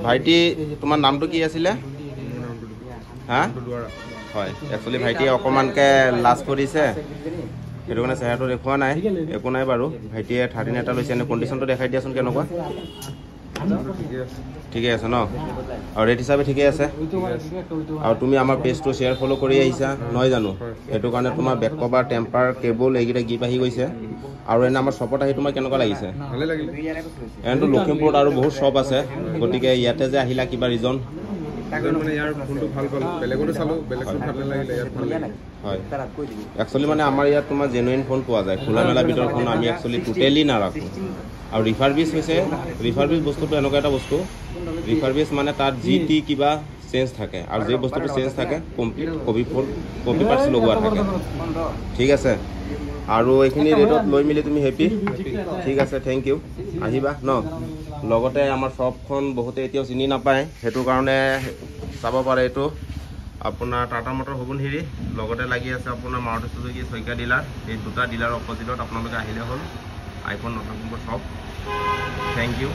ভাইটি তোমাৰ নামটো কি আছিলে হা হয় একচুৱেলি ভাইটিয়ে অকণমানকৈ লাজ কৰিছে সেইটো কাৰণে চেহেৰাটো দেখুওৱা নাই একো নাই বাৰু ভাইটিয়ে 13 এটা লৈছে এনে কণ্ডিশ্যনটো দেখাই দিয়াচোন কেনেকুৱা ঠিকে আছে ন আৰু ৰেট হিচাপে ঠিকে আছে আৰু তুমি আমাৰ পেজটো শ্বেয়াৰ ফ'ল' কৰি আহিছা নহয় জানো সেইটো কাৰণে তোমাৰ বেক কভাৰ টেম্পাৰ কেবল এইকেইটা গিফ্ট আহি গৈছে আৰু এনে আমাৰ শ্বপত আহি তোমাৰ কেনেকুৱা লাগিছে এনেতো লখিমপুৰত আৰু বহুত শ্বপ আছে গতিকে ইয়াতে যে আহিলা কিবা ৰিজন হয় একচুৱেলি মানে আমাৰ ইয়াত তোমাৰ জেনুইন ফোন পোৱা যায় খোলা মেলা ভিতৰত ফোন আমি একচুৱেলি টোটেলি নাৰাখোঁ আৰু ৰিফাৰবিছ হৈছে ৰিফাৰবিছ বস্তুটো এনেকুৱা এটা বস্তু ৰিফাৰবিছ মানে তাত যি টি কিবা চেঞ্জ থাকে আৰু যে বস্তুটো চেঞ্জ থাকে কমপ্লিট কপি পাৰ্টছ লগোৱা থাকে ঠিক আছে আৰু এইখিনি ৰেটত লৈ মেলি তুমি হেপী ঠিক আছে থেংক ইউ আহিবা ন লগতে আমাৰ শ্বপখন বহুতে এতিয়াও চিনি নাপায় সেইটো কাৰণে চাব পাৰে এইটো আপোনাৰ টাটা মটৰ সোৱণশিৰি লগতে লাগি আছে আপোনাৰ মাৰুতি চুজুকি শইকীয়া ডিলাৰ এই দুটা ডিলাৰ অপজিটত আপোনালোকে আহিলে হ'ল আইফোন নতুন শ্বপ থেংক ইউ